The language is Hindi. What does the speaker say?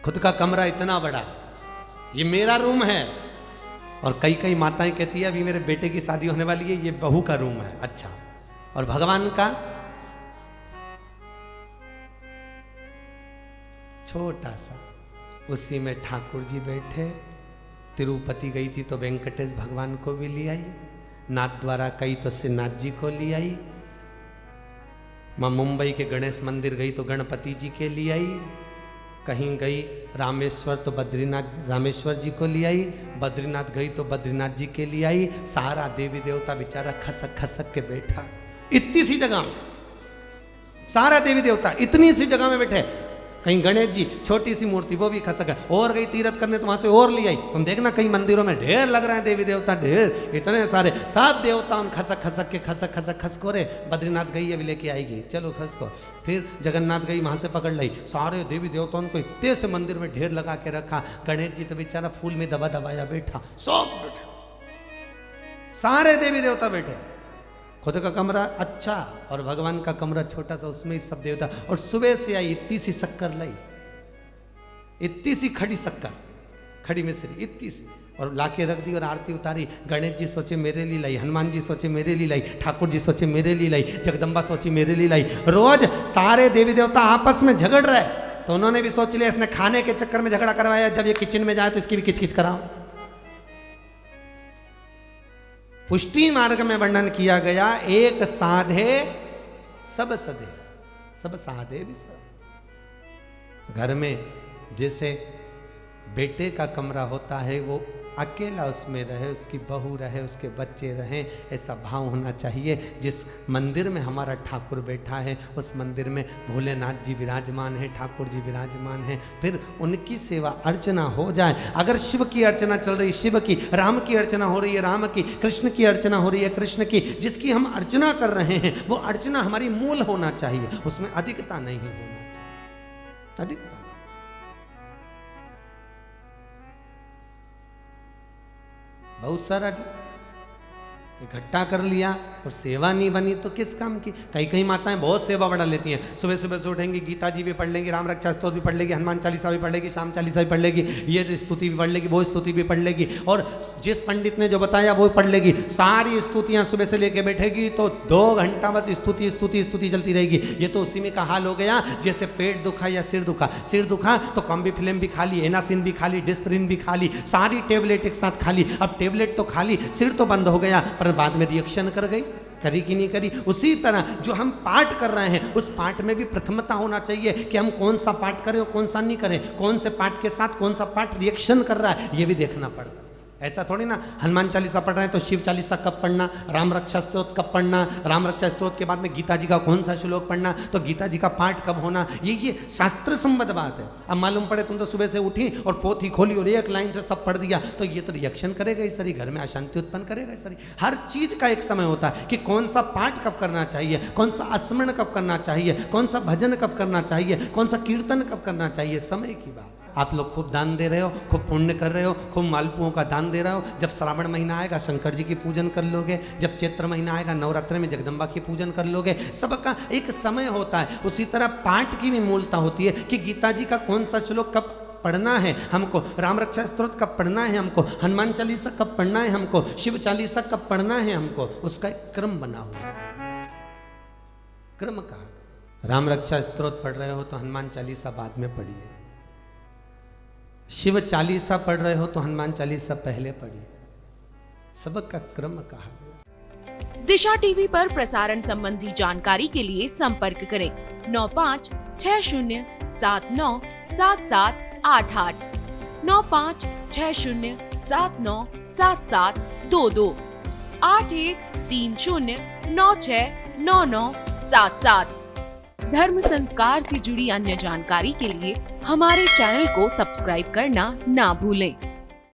खुद का कमरा इतना बड़ा, ये मेरा रूम है। और कई कई माताएं कहती है अभी मेरे बेटे की शादी होने वाली है, ये बहू का रूम है। अच्छा, और भगवान का छोटा सा, उसी में ठाकुर जी बैठे। तिरुपति गई थी तो वेंकटेश भगवान को भी ले आई, नाथ द्वारा गई तो श्रीनाथ जी को ले आई, माँ मुंबई के गणेश मंदिर गई तो गणपति जी के लिए आई, कहीं गई रामेश्वर तो बद्रीनाथ रामेश्वर जी को ले आई, बद्रीनाथ गई तो बद्रीनाथ जी के लिए आई। सारा देवी देवता बेचारा खसक खसक के बैठा, इतनी सी जगह में सारा देवी देवता इतनी सी जगह में बैठे। कहीं गणेश जी छोटी सी मूर्ति वो भी खसक है। और गई तीर्थ करने तो वहां से और ले आई। तुम देखना कई मंदिरों में ढेर लग रहे हैं देवी देवता, ढेर इतने सारे, सब देवता हम खसक खसक के खसको रे। बद्रीनाथ गई अभी लेके आएगी, चलो खसको। फिर जगन्नाथ गई, वहां से पकड़ लाई। सारे देवी देवताओं को इतने से मंदिर में ढेर लगा के रखा। गणेश जी तो बेचारा फूल में दबा दबाया बैठा, सब बैठे, सारे देवी देवता बैठे। खुद का कमरा अच्छा और भगवान का कमरा छोटा सा, उसमें ही सब देवता। और सुबह से आई, इतनी सी शक्कर लाई, इतनी सी खड़ी शक्कर, खड़ी मिश्री इतनी सी, और लाके रख दी और आरती उतारी। गणेश जी सोचे मेरे लिए लाई, हनुमान जी सोचे मेरे लिए लाई, ठाकुर जी सोचे मेरे लिए लाई, जगदम्बा सोची मेरे लिए लाई। रोज सारे देवी देवता आपस में झगड़ रहे तो उन्होंने भी सोच लिया इसने खाने के चक्कर में झगड़ा करवाया, जब ये किचन में जाए तो इसकी भी किचकिच कराओ। पुष्टि मार्ग में वर्णन किया गया, एक साधे सब सधे, सब साधे भी सब। घर में जैसे बेटे का कमरा होता है, वो अकेला उसमें रहे, उसकी बहू रहे, उसके बच्चे रहें, ऐसा भाव होना चाहिए। जिस मंदिर में हमारा ठाकुर बैठा है उस मंदिर में भोलेनाथ जी विराजमान है, ठाकुर जी विराजमान है, फिर उनकी सेवा अर्चना हो जाए। अगर शिव की अर्चना चल रही शिव की, राम की अर्चना हो रही है राम की, कृष्ण की अर्चना हो रही है कृष्ण की, जिसकी हम अर्चना कर रहे हैं वो अर्चना हमारी मूल होना चाहिए, उसमें अधिकता नहीं होना चाहिए, अधिकता। बहुत सारा इकट्ठा कर लिया और सेवा नहीं बनी तो किस काम की। कई कई माताएं बहुत सेवा बढ़ा लेती हैं, सुबह सुबह से उठेंगी, गीता जी भी पढ़ लेंगी, राम रक्षा स्तोत्र भी पढ़ लेगी, हनुमान चालीसा भी पढ़ लेगी, शाम चालीसा भी पढ़ लेगी, ये स्तुति भी पढ़ लेगी, वो स्तुति भी पढ़ लेगी, और जिस पंडित ने जो बताया वो पढ़ लेगी। सारी स्तुतियां सुबह से लेके बैठेगी तो 2 घंटा बस स्तुति स्तुति स्तुति चलती रहेगी। ये तो उसी में का हाल हो गया जैसे पेट दुखा या सिर दुखा, सिर दुखा तो कॉम्बी फिल्म भी खा ली, एनासिन भी खा ली, डिस्प्रिन भी खा ली, सारी टेबलेट एक साथ खा ली। अब टेबलेट तो खा ली, सिर तो बंद हो गया, पर बाद में रिएक्शन कर गई, करी कि नहीं करी। उसी तरह जो हम पाठ कर रहे हैं उस पाठ में भी प्रथमता होना चाहिए कि हम कौन सा पाठ करें और कौन सा नहीं करें, कौन से पाठ के साथ कौन सा पाठ रिएक्शन कर रहा है, ये भी देखना पड़ता है। ऐसा थोड़ी ना हनुमान चालीसा पढ़ रहे हैं तो शिव चालीसा कब पढ़ना, राम रक्षा स्तोत्र कब पढ़ना, राम रक्षा स्तोत्र के बाद में गीता जी का कौन सा श्लोक पढ़ना, तो गीता जी का पाठ कब होना, ये शास्त्र संबद्ध बात है। अब मालूम पड़े तुम तो सुबह से उठी और पोथी खोली और एक लाइन से सब पढ़ दिया, तो ये तो रिएक्शन करेगा ही सरी, घर में अशांति उत्पन्न करेगा ही सरी। हर चीज का एक समय होता है कि कौन सा पाठ कब करना चाहिए, कौन सा स्मरण कब करना चाहिए, कौन सा भजन कब करना चाहिए, कौन सा कीर्तन कब करना चाहिए, समय की बात। आप लोग खूब दान दे रहे हो, खूब पुण्य कर रहे हो, खूब मालपुओं का दान दे रहे हो। जब श्रावण महीना आएगा शंकर जी की पूजन कर लोगे, जब चैत्र महीना आएगा नवरात्र में जगदम्बा की पूजन कर लोगे। सबका एक समय होता है। उसी तरह पाठ की भी मूलता होती है कि गीता जी का कौन सा श्लोक कब पढ़ना है हमको, राम रक्षा स्तोत्र कब पढ़ना है हमको, हनुमान चालीसा कब पढ़ना है हमको, शिव चालीसा कब पढ़ना है हमको, उसका एक क्रम बना हुआ, क्रम का। राम रक्षा स्तोत्र पढ़ रहे हो तो हनुमान चालीसा बाद में पढ़िए, शिव चालीसा पढ़ रहे हो तो हनुमान चालीसा पहले पढ़िए, सबका क्रम कहा गया। दिशा टीवी पर प्रसारण संबंधी जानकारी के लिए संपर्क करें 9560797788 9560797722 8130969977। धर्म संस्कार से जुड़ी अन्य जानकारी के लिए हमारे चैनल को सब्सक्राइब करना ना भूलें।